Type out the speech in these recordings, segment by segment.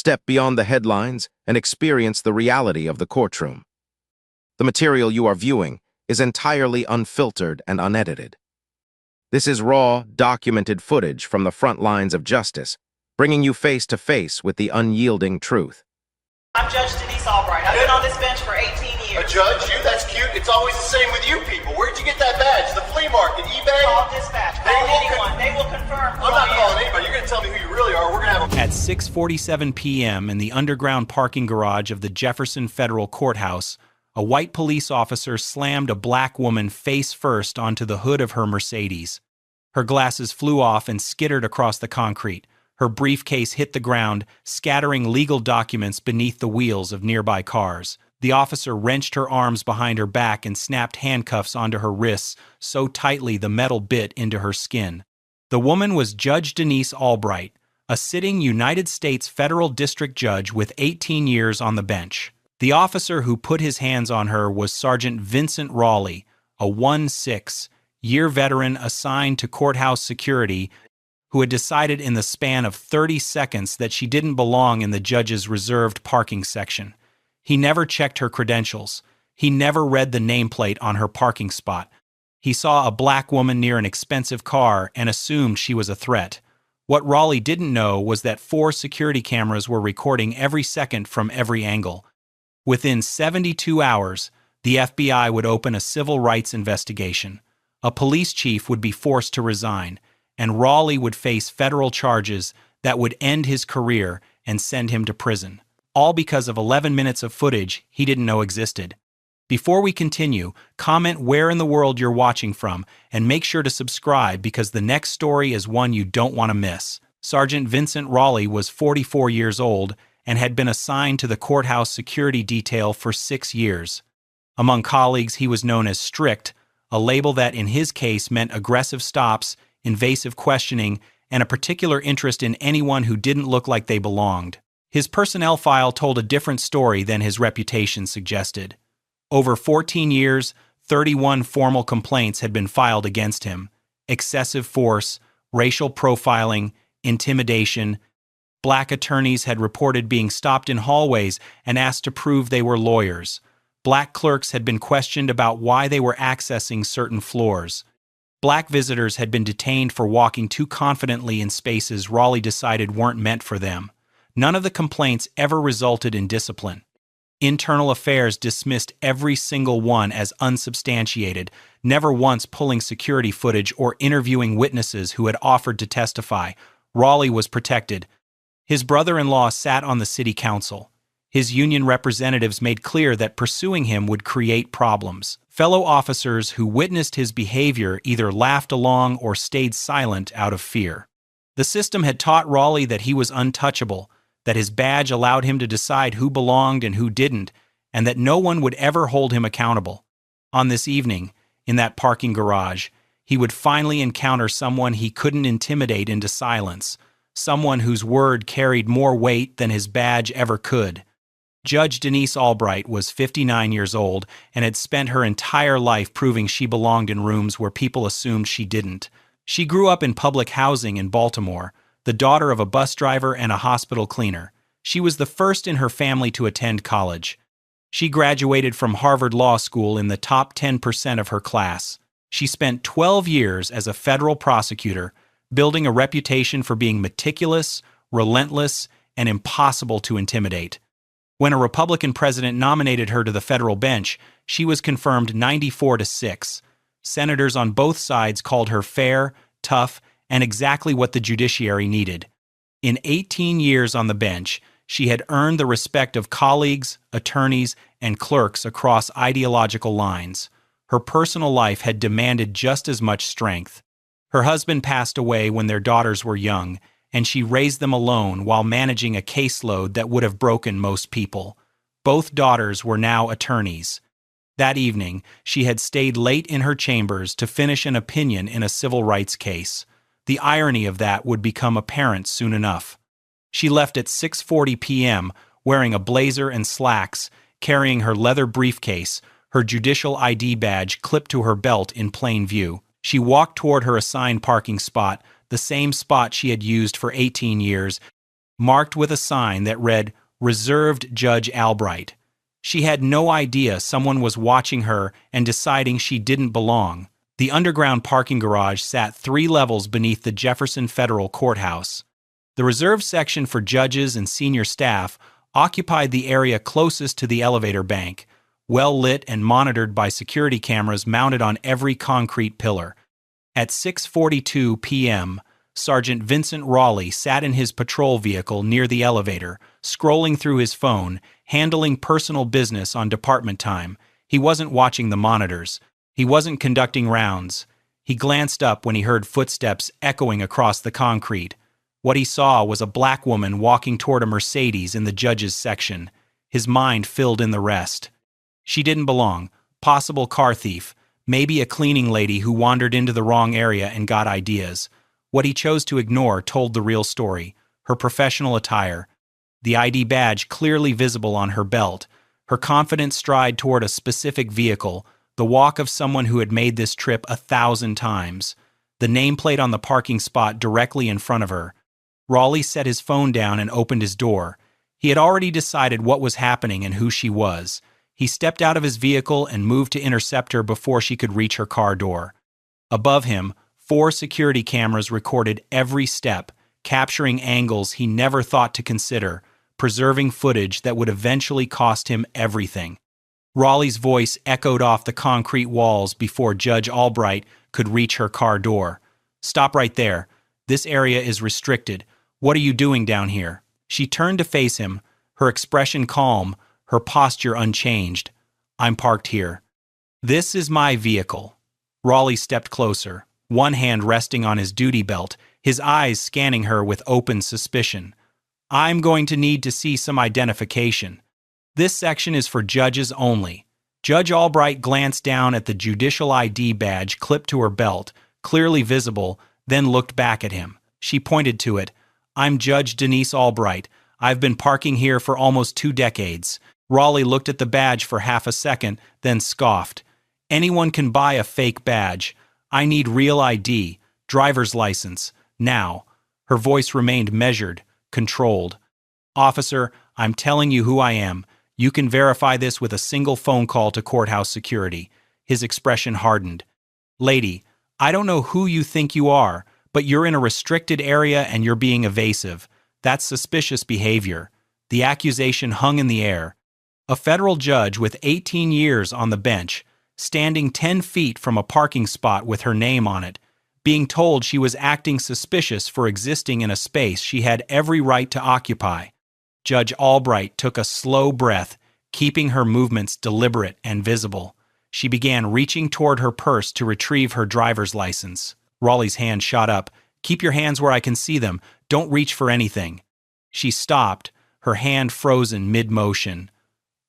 Step beyond the headlines and experience the reality of the courtroom. The material you are viewing is entirely unfiltered and unedited. This is raw, documented footage from the front lines of justice, bringing you face to face with the unyielding truth. I'm Judge Denise Albright. I've been on this bench for 18 years. A judge? You? That's cute. It's always the same with you people. Where'd you get that badge? The flea market, eBay? Call dispatch. Call anyone. They will confirm who I'm not I am. calling anybody. You're going to tell me who you really are. We're going to have a... At 6:47 p.m. in the underground parking garage of the Jefferson Federal Courthouse, a white police officer slammed a black woman face first onto the hood of her Mercedes. Her glasses flew off and skittered across the concrete. Her briefcase hit the ground, scattering legal documents beneath the wheels of nearby cars. The officer wrenched her arms behind her back and snapped handcuffs onto her wrists so tightly the metal bit into her skin. The woman was Judge Denise Albright, a sitting United States federal district judge with 18 years on the bench. The officer who put his hands on her was Sergeant Vincent Raleigh, a 16-year veteran assigned to courthouse security who had decided in the span of 30 seconds that she didn't belong in the judge's reserved parking section. He never checked her credentials. He never read the nameplate on her parking spot. He saw a black woman near an expensive car and assumed she was a threat. What Raleigh didn't know was that 4 security cameras were recording every second from every angle. Within 72 hours, the FBI would open a civil rights investigation. A police chief would be forced to resign, and Raleigh would face federal charges that would end his career and send him to prison, all because of 11 minutes of footage he didn't know existed. Before we continue, comment where in the world you're watching from, and make sure to subscribe because the next story is one you don't want to miss. Sergeant Vincent Raleigh was 44 years old and had been assigned to the courthouse security detail for 6 years. Among colleagues, he was known as strict, a label that in his case meant aggressive stops, invasive questioning, and a particular interest in anyone who didn't look like they belonged. His personnel file told a different story than his reputation suggested. Over 14 years, 31 formal complaints had been filed against him. Excessive force, racial profiling, intimidation. Black attorneys had reported being stopped in hallways and asked to prove they were lawyers. Black clerks had been questioned about why they were accessing certain floors. Black visitors had been detained for walking too confidently in spaces Raleigh decided weren't meant for them. None of the complaints ever resulted in discipline. Internal Affairs dismissed every single one as unsubstantiated, never once pulling security footage or interviewing witnesses who had offered to testify. Raleigh was protected. His brother-in-law sat on the city council. His union representatives made clear that pursuing him would create problems. Fellow officers who witnessed his behavior either laughed along or stayed silent out of fear. The system had taught Raleigh that he was untouchable, that his badge allowed him to decide who belonged and who didn't, and that no one would ever hold him accountable. On this evening, in that parking garage, he would finally encounter someone he couldn't intimidate into silence, someone whose word carried more weight than his badge ever could. Judge Denise Albright was 59 years old and had spent her entire life proving she belonged in rooms where people assumed she didn't. She grew up in public housing in Baltimore, the daughter of a bus driver and a hospital cleaner. She was the first in her family to attend college. She graduated from Harvard Law School in the top 10% of her class. She spent 12 years as a federal prosecutor, building a reputation for being meticulous, relentless, and impossible to intimidate. When a Republican president nominated her to the federal bench, she was confirmed 94-6. Senators on both sides called her fair, tough, and exactly what the judiciary needed. In 18 years on the bench, she had earned the respect of colleagues, attorneys, and clerks across ideological lines. Her personal life had demanded just as much strength. Her husband passed away when their daughters were young, and she raised them alone while managing a caseload that would have broken most people. Both daughters were now attorneys. That evening, she had stayed late in her chambers to finish an opinion in a civil rights case. The irony of that would become apparent soon enough. She left at 6:40 p.m., wearing a blazer and slacks, carrying her leather briefcase, her judicial ID badge clipped to her belt in plain view. She walked toward her assigned parking spot, the same spot she had used for 18 years, marked with a sign that read, "Reserved Judge Albright." She had no idea someone was watching her and deciding she didn't belong. The underground parking garage sat 3 levels beneath the Jefferson Federal Courthouse. The reserved section for judges and senior staff occupied the area closest to the elevator bank, well lit and monitored by security cameras mounted on every concrete pillar. At 6:42 p.m., Sergeant Vincent Raleigh sat in his patrol vehicle near the elevator, scrolling through his phone, handling personal business on department time. He wasn't watching the monitors. He wasn't conducting rounds. He glanced up when he heard footsteps echoing across the concrete. What he saw was a black woman walking toward a Mercedes in the judge's section. His mind filled in the rest. She didn't belong. Possible car thief. Maybe a cleaning lady who wandered into the wrong area and got ideas. What he chose to ignore told the real story. Her professional attire. The ID badge clearly visible on her belt. Her confident stride toward a specific vehicle. The walk of someone who had made this trip 1,000 times. The nameplate on the parking spot directly in front of her. Raleigh set his phone down and opened his door. He had already decided what was happening and who she was. He stepped out of his vehicle and moved to intercept her before she could reach her car door. Above him, 4 security cameras recorded every step, capturing angles he never thought to consider, preserving footage that would eventually cost him everything. Raleigh's voice echoed off the concrete walls before Judge Albright could reach her car door. "Stop right there. This area is restricted. What are you doing down here?" She turned to face him, her expression calm, her posture unchanged. "I'm parked here." "This is my vehicle." Raleigh stepped closer, one hand resting on his duty belt, his eyes scanning her with open suspicion. "I'm going to need to see some identification. This section is for judges only." Judge Albright glanced down at the judicial ID badge clipped to her belt, clearly visible, then looked back at him. She pointed to it. "I'm Judge Denise Albright. I've been parking here for almost 2 decades. Raleigh looked at the badge for half a second, then scoffed. "Anyone can buy a fake badge. I need real ID, driver's license, now." Her voice remained measured, controlled. "Officer, I'm telling you who I am. You can verify this with a single phone call to courthouse security." His expression hardened. "Lady, I don't know who you think you are, but you're in a restricted area and you're being evasive. That's suspicious behavior." The accusation hung in the air. A federal judge with 18 years on the bench, standing 10 feet from a parking spot with her name on it, being told she was acting suspicious for existing in a space she had every right to occupy. Judge Albright took a slow breath, keeping her movements deliberate and visible. She began reaching toward her purse to retrieve her driver's license. Raleigh's hand shot up. "Keep your hands where I can see them. Don't reach for anything." She stopped, her hand frozen mid-motion.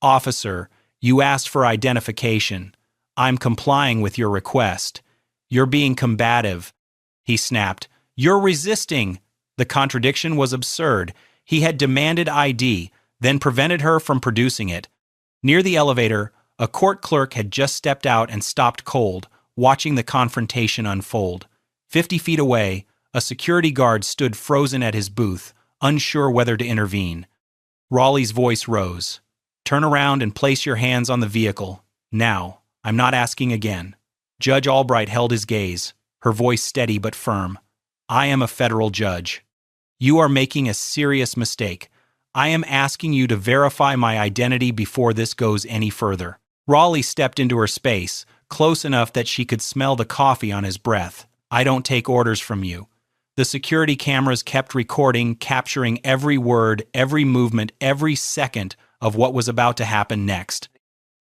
"Officer, you asked for identification. I'm complying with your request. You're being combative." He snapped. "You're resisting." The contradiction was absurd. He had demanded ID, then prevented her from producing it. Near the elevator, a court clerk had just stepped out and stopped cold, watching the confrontation unfold. 50 feet away, a security guard stood frozen at his booth, unsure whether to intervene. Raleigh's voice rose. "Turn around and place your hands on the vehicle. Now, I'm not asking again." Judge Albright held his gaze, her voice steady but firm. "I am a federal judge. You are making a serious mistake. I am asking you to verify my identity before this goes any further." Raleigh stepped into her space, close enough that she could smell the coffee on his breath. "I don't take orders from you." The security cameras kept recording, capturing every word, every movement, every second of what was about to happen next.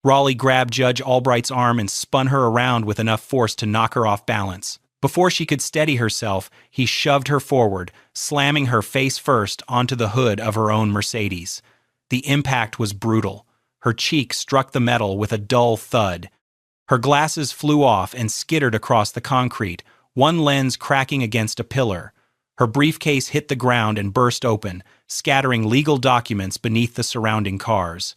Raleigh grabbed Judge Albright's arm and spun her around with enough force to knock her off balance. Before she could steady herself, he shoved her forward, slamming her face first onto the hood of her own Mercedes. The impact was brutal. Her cheek struck the metal with a dull thud. Her glasses flew off and skittered across the concrete, one lens cracking against a pillar. Her briefcase hit the ground and burst open, scattering legal documents beneath the surrounding cars.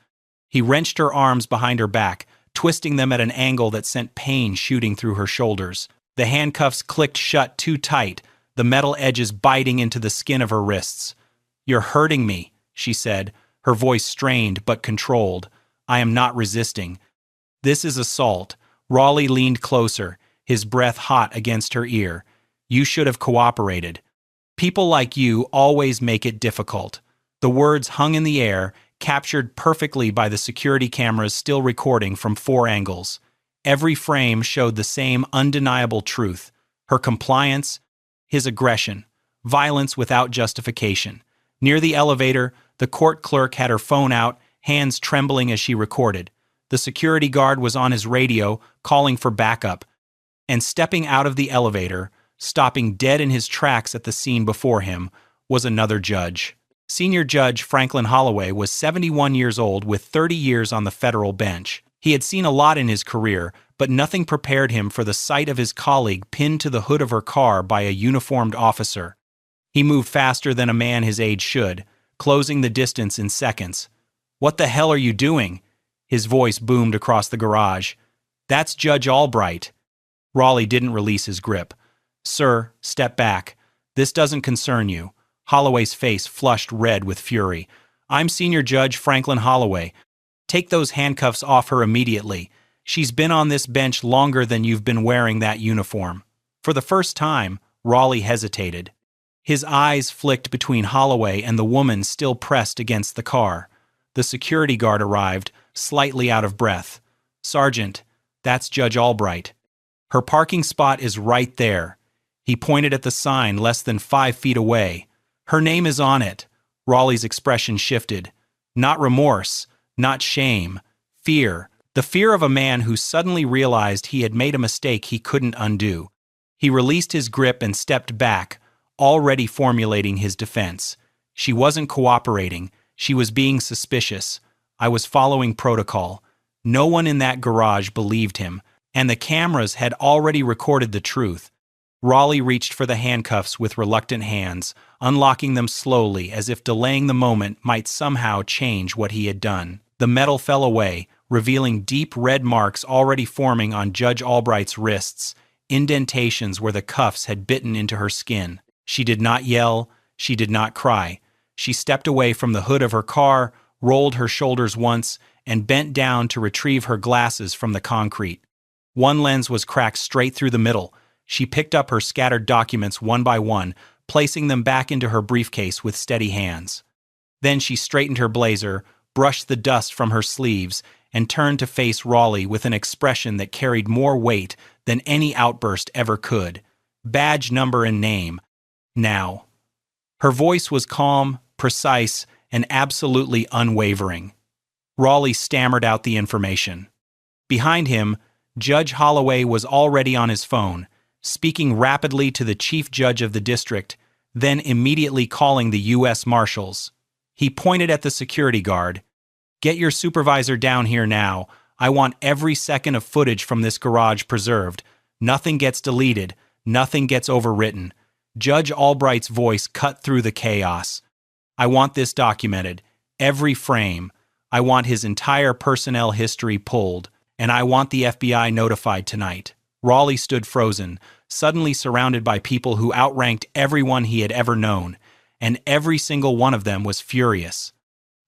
He wrenched her arms behind her back, twisting them at an angle that sent pain shooting through her shoulders. The handcuffs clicked shut too tight, the metal edges biting into the skin of her wrists. "You're hurting me," she said, her voice strained but controlled. "I am not resisting." "This is assault." Raleigh leaned closer, his breath hot against her ear. "You should have cooperated. People like you always make it difficult." The words hung in the air, captured perfectly by the security cameras still recording from 4 angles. Every frame showed the same undeniable truth: her compliance, his aggression, violence without justification. Near the elevator, the court clerk had her phone out, hands trembling as she recorded. The security guard was on his radio, calling for backup. And stepping out of the elevator, stopping dead in his tracks at the scene before him, was another judge. Senior Judge Franklin Holloway was 71 years old with 30 years on the federal bench. He had seen a lot in his career, but nothing prepared him for the sight of his colleague pinned to the hood of her car by a uniformed officer. He moved faster than a man his age should, closing the distance in seconds. "What the hell are you doing?" His voice boomed across the garage. "That's Judge Albright." Raleigh didn't release his grip. "Sir, step back. This doesn't concern you." Holloway's face flushed red with fury. "I'm Senior Judge Franklin Holloway. Take those handcuffs off her immediately. She's been on this bench longer than you've been wearing that uniform." For the first time, Raleigh hesitated. His eyes flicked between Holloway and the woman still pressed against the car. The security guard arrived, slightly out of breath. "Sergeant, that's Judge Albright. Her parking spot is right there." He pointed at the sign less than 5 feet away. "Her name is on it." Raleigh's expression shifted. Not remorse, not shame, fear. The fear of a man who suddenly realized he had made a mistake he couldn't undo. He released his grip and stepped back, already formulating his defense. "She wasn't cooperating. She was being suspicious. I was following protocol." No one in that garage believed him, and the cameras had already recorded the truth. Raleigh reached for the handcuffs with reluctant hands, unlocking them slowly as if delaying the moment might somehow change what he had done. The metal fell away, revealing deep red marks already forming on Judge Albright's wrists, indentations where the cuffs had bitten into her skin. She did not yell, she did not cry. She stepped away from the hood of her car, rolled her shoulders once, and bent down to retrieve her glasses from the concrete. One lens was cracked straight through the middle. She picked up her scattered documents one by one, placing them back into her briefcase with steady hands. Then she straightened her blazer, brushed the dust from her sleeves, and turned to face Raleigh with an expression that carried more weight than any outburst ever could. "Badge number and name. Now." Her voice was calm, precise, and absolutely unwavering. Raleigh stammered out the information. Behind him, Judge Holloway was already on his phone, speaking rapidly to the chief judge of the district, then immediately calling the U.S. Marshals. He pointed at the security guard. "Get your supervisor down here now. I want every second of footage from this garage preserved. Nothing gets deleted. Nothing gets overwritten." Judge Albright's voice cut through the chaos. "I want this documented. Every frame. I want his entire personnel history pulled. And I want the FBI notified tonight." Raleigh stood frozen, suddenly surrounded by people who outranked everyone he had ever known, and every single one of them was furious.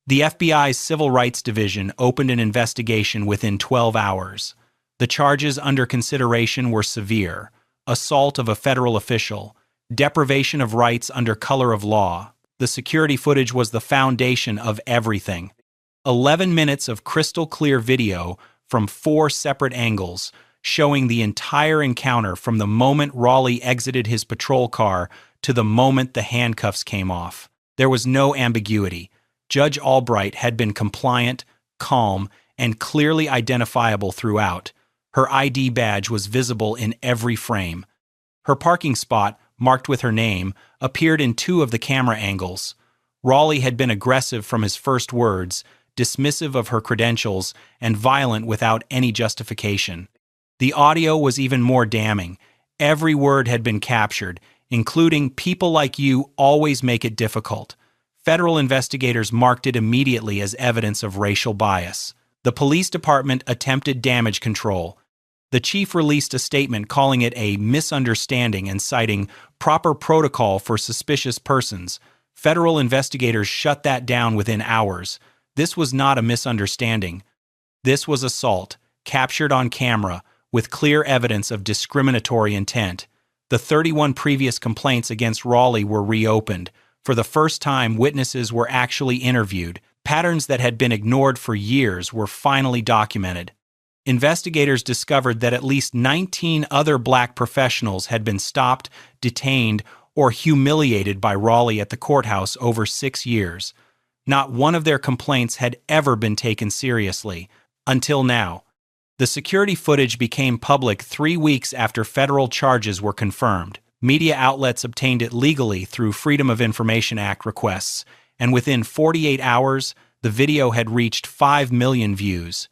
The FBI's Civil Rights Division opened an investigation within 12 hours. The charges under consideration were severe: assault of a federal official, deprivation of rights under color of law. The security footage was the foundation of everything. 11 minutes of crystal-clear video from 4 separate angles, showing the entire encounter from the moment Raleigh exited his patrol car to the moment the handcuffs came off. There was no ambiguity. Judge Albright had been compliant, calm, and clearly identifiable throughout. Her ID badge was visible in every frame. Her parking spot, marked with her name, appeared in 2 of the camera angles. Raleigh had been aggressive from his first words, dismissive of her credentials, and violent without any justification. The audio was even more damning. Every word had been captured, including "people like you always make it difficult." Federal investigators marked it immediately as evidence of racial bias. The police department attempted damage control. The chief released a statement calling it a misunderstanding and citing proper protocol for suspicious persons. Federal investigators shut that down within hours. This was not a misunderstanding. This was assault, captured on camera, with clear evidence of discriminatory intent. The 31 previous complaints against Raleigh were reopened. For the first time, witnesses were actually interviewed. Patterns that had been ignored for years were finally documented. Investigators discovered that at least 19 other black professionals had been stopped, detained, or humiliated by Raleigh at the courthouse over 6 years. Not one of their complaints had ever been taken seriously, until now. The security footage became public 3 weeks after federal charges were confirmed. Media outlets obtained it legally through Freedom of Information Act requests, and within 48 hours, the video had reached 5 million views.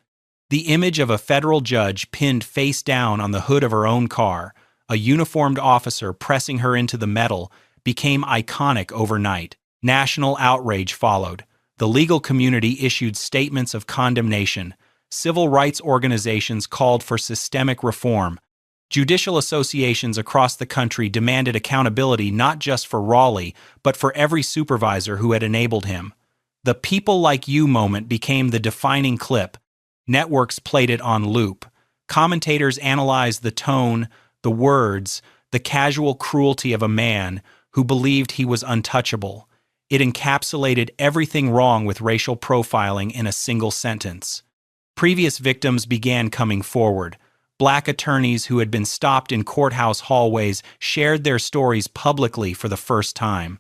The image of a federal judge pinned face down on the hood of her own car, a uniformed officer pressing her into the metal, became iconic overnight. National outrage followed. The legal community issued statements of condemnation. Civil rights organizations called for systemic reform. Judicial associations across the country demanded accountability not just for Raleigh, but for every supervisor who had enabled him. The "people like you" moment became the defining clip. Networks played it on loop. Commentators analyzed the tone, the words, the casual cruelty of a man who believed he was untouchable. It encapsulated everything wrong with racial profiling in a single sentence. Previous victims began coming forward. Black attorneys who had been stopped in courthouse hallways shared their stories publicly for the first time.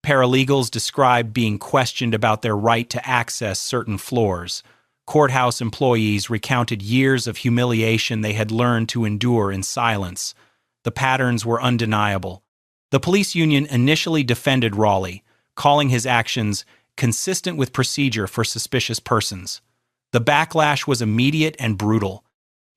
Paralegals described being questioned about their right to access certain floors. Courthouse employees recounted years of humiliation they had learned to endure in silence. The patterns were undeniable. The police union initially defended Raleigh, calling his actions consistent with procedure for suspicious persons. The backlash was immediate and brutal.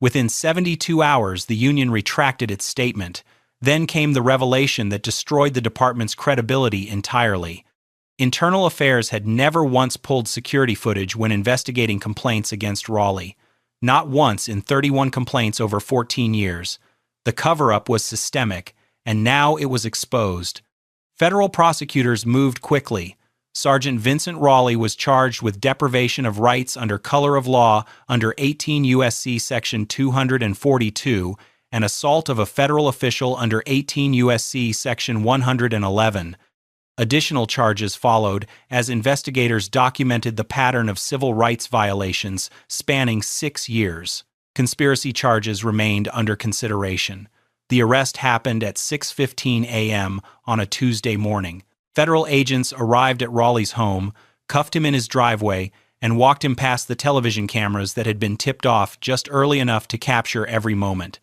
Within 72 hours, the union retracted its statement. Then came the revelation that destroyed the department's credibility entirely. Internal Affairs had never once pulled security footage when investigating complaints against Raleigh. Not once in 31 complaints over 14 years. The cover-up was systemic, and now it was exposed. Federal prosecutors moved quickly. Sergeant Vincent Raleigh was charged with deprivation of rights under color of law under 18 U.S.C. Section 242 and assault of a federal official under 18 U.S.C. Section 111. Additional charges followed as investigators documented the pattern of civil rights violations spanning 6 years. Conspiracy charges remained under consideration. The arrest happened at 6:15 a.m. on a Tuesday morning. Federal agents arrived at Raleigh's home, cuffed him in his driveway, and walked him past the television cameras that had been tipped off just early enough to capture every moment.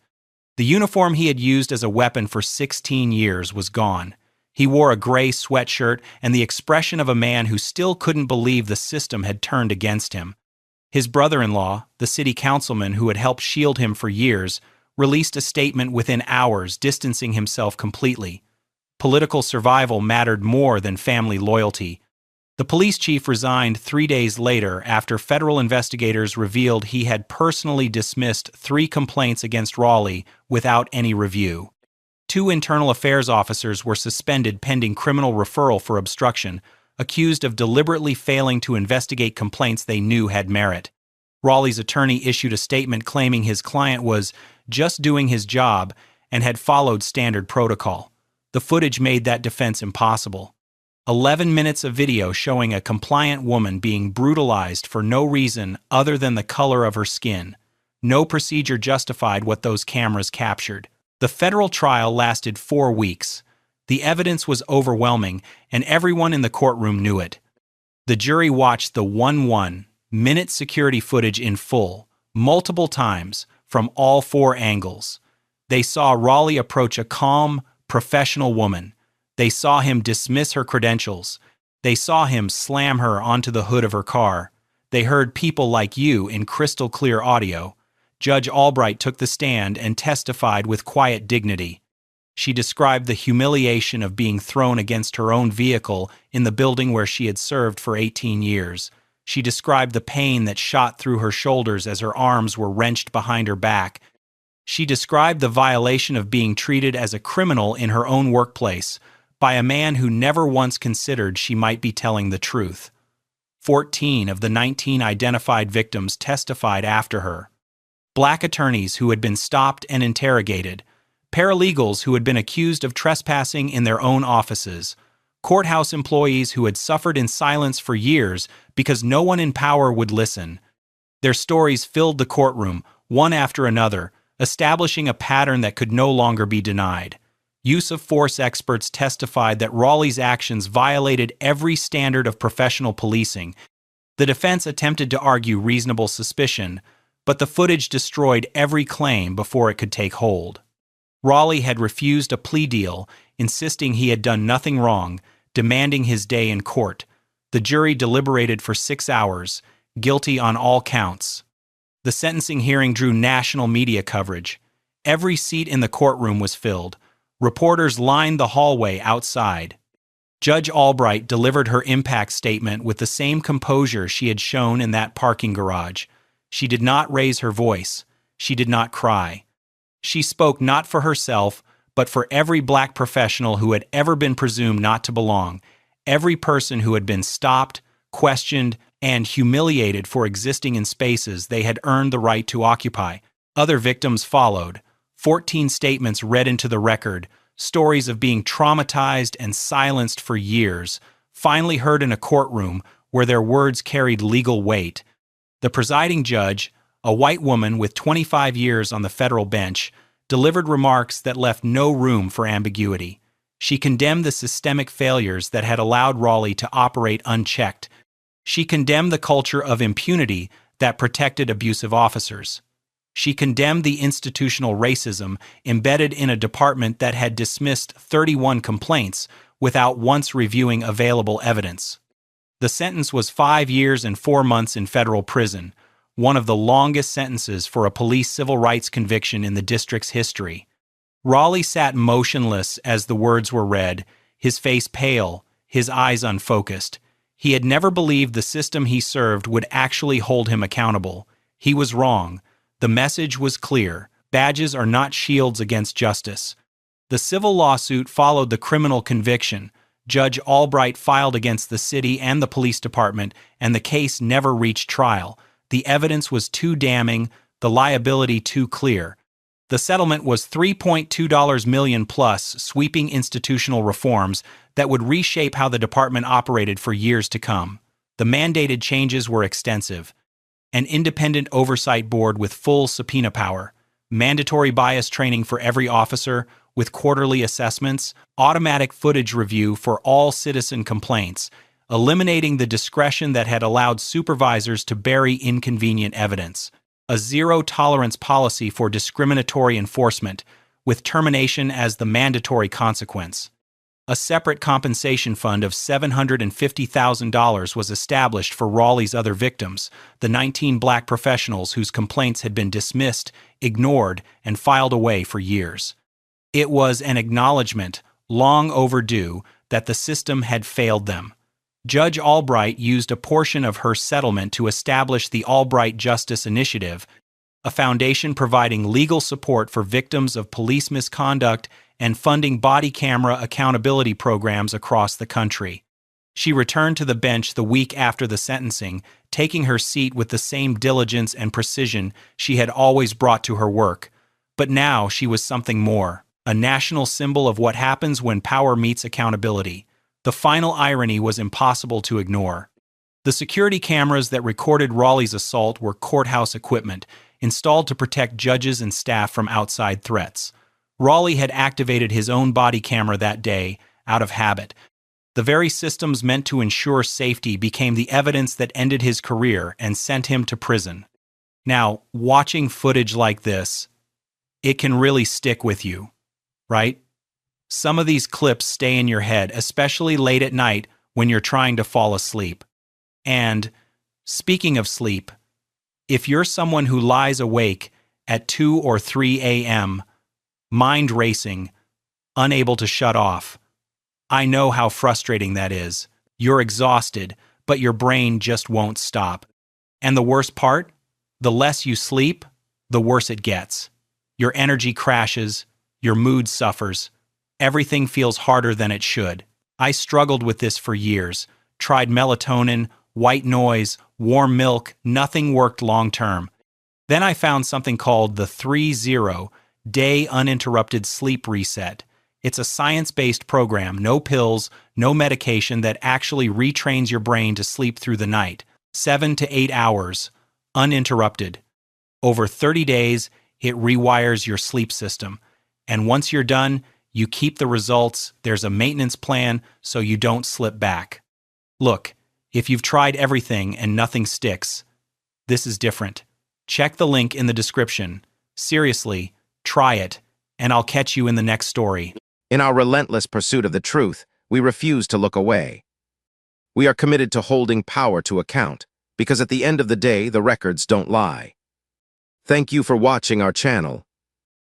The uniform he had used as a weapon for 16 years was gone. He wore a gray sweatshirt and the expression of a man who still couldn't believe the system had turned against him. His brother-in-law, the city councilman who had helped shield him for years, released a statement within hours distancing himself completely. Political survival mattered more than family loyalty. The police chief resigned 3 days later after federal investigators revealed he had personally dismissed 3 complaints against Raleigh without any review. 2 internal affairs officers were suspended pending criminal referral for obstruction, accused of deliberately failing to investigate complaints they knew had merit. Raleigh's attorney issued a statement claiming his client was just doing his job and had followed standard protocol. The footage made that defense impossible. 11 minutes of video showing a compliant woman being brutalized for no reason other than the color of her skin. No procedure justified what those cameras captured. The federal trial lasted 4 weeks. The evidence was overwhelming, and everyone in the courtroom knew it. The jury watched the 1-minute security footage in full, multiple times, from all 4 angles. They saw Raleigh approach a calm, professional woman. They saw him dismiss her credentials. They saw him slam her onto the hood of her car. They heard "people like you" in crystal clear audio. Judge Albright took the stand and testified with quiet dignity. She described the humiliation of being thrown against her own vehicle in the building where she had served for 18 years. She described the pain that shot through her shoulders as her arms were wrenched behind her back. She described the violation of being treated as a criminal in her own workplace, by a man who never once considered she might be telling the truth. 14 of the 19 identified victims testified after her. Black attorneys who had been stopped and interrogated, paralegals who had been accused of trespassing in their own offices, courthouse employees who had suffered in silence for years because no one in power would listen. Their stories filled the courtroom, one after another, establishing a pattern that could no longer be denied. Use of force experts testified that Raleigh's actions violated every standard of professional policing. The defense attempted to argue reasonable suspicion, but the footage destroyed every claim before it could take hold. Raleigh had refused a plea deal, insisting he had done nothing wrong, demanding his day in court. The jury deliberated for 6 hours, guilty on all counts. The sentencing hearing drew national media coverage. Every seat in the courtroom was filled. Reporters lined the hallway outside. Judge Albright delivered her impact statement with the same composure she had shown in that parking garage. She did not raise her voice. She did not cry. She spoke not for herself, but for every black professional who had ever been presumed not to belong, every person who had been stopped, questioned, and humiliated for existing in spaces they had earned the right to occupy. Other victims followed. 14 statements read into the record, stories of being traumatized and silenced for years, finally heard in a courtroom where their words carried legal weight. The presiding judge, a white woman with 25 years on the federal bench, delivered remarks that left no room for ambiguity. She condemned the systemic failures that had allowed Raleigh to operate unchecked. She condemned the culture of impunity that protected abusive officers. She condemned the institutional racism embedded in a department that had dismissed 31 complaints without once reviewing available evidence. The sentence was 5 years and 4 months in federal prison, one of the longest sentences for a police civil rights conviction in the district's history. Raleigh sat motionless as the words were read, his face pale, his eyes unfocused. He had never believed the system he served would actually hold him accountable. He was wrong. The message was clear. Badges are not shields against justice. The civil lawsuit followed the criminal conviction. Judge Albright filed against the city and the police department, and the case never reached trial. The evidence was too damning, the liability too clear. The settlement was $3.2 million plus sweeping institutional reforms that would reshape how the department operated for years to come. The mandated changes were extensive. An independent oversight board with full subpoena power, mandatory bias training for every officer with quarterly assessments, automatic footage review for all citizen complaints, eliminating the discretion that had allowed supervisors to bury inconvenient evidence, a zero-tolerance policy for discriminatory enforcement, with termination as the mandatory consequence. A separate compensation fund of $750,000 was established for Raleigh's other victims, the 19 black professionals whose complaints had been dismissed, ignored, and filed away for years. It was an acknowledgement, long overdue, that the system had failed them. Judge Albright used a portion of her settlement to establish the Albright Justice Initiative, a foundation providing legal support for victims of police misconduct and funding body camera accountability programs across the country. She returned to the bench the week after the sentencing, taking her seat with the same diligence and precision she had always brought to her work. But now she was something more, a national symbol of what happens when power meets accountability. The final irony was impossible to ignore. The security cameras that recorded Raleigh's assault were courthouse equipment, installed to protect judges and staff from outside threats. Raleigh had activated his own body camera that day, out of habit. The very systems meant to ensure safety became the evidence that ended his career and sent him to prison. Now, watching footage like this, it can really stick with you, right? Some of these clips stay in your head, especially late at night when you're trying to fall asleep. And, speaking of sleep, if you're someone who lies awake at 2 or 3 a.m., mind racing, unable to shut off, I know how frustrating that is. You're exhausted, but your brain just won't stop. And the worst part? The less you sleep, the worse it gets. Your energy crashes, your mood suffers. everything feels harder than it should. I struggled with this for years. Tried melatonin, white noise, warm milk, nothing worked long term. Then I found something called the 3-0 Day Uninterrupted Sleep Reset. It's a science-based program, no pills, no medication, that actually retrains your brain to sleep through the night. 7 to 8 hours, uninterrupted. Over 30 days, it rewires your sleep system. And once you're done, you keep the results. There's a maintenance plan so you don't slip back. Look, if you've tried everything and nothing sticks, this is different. Check the link in the description. Seriously, try it, and I'll catch you in the next story. In our relentless pursuit of the truth, we refuse to look away. We are committed to holding power to account, because at the end of the day, the records don't lie. Thank you for watching our channel.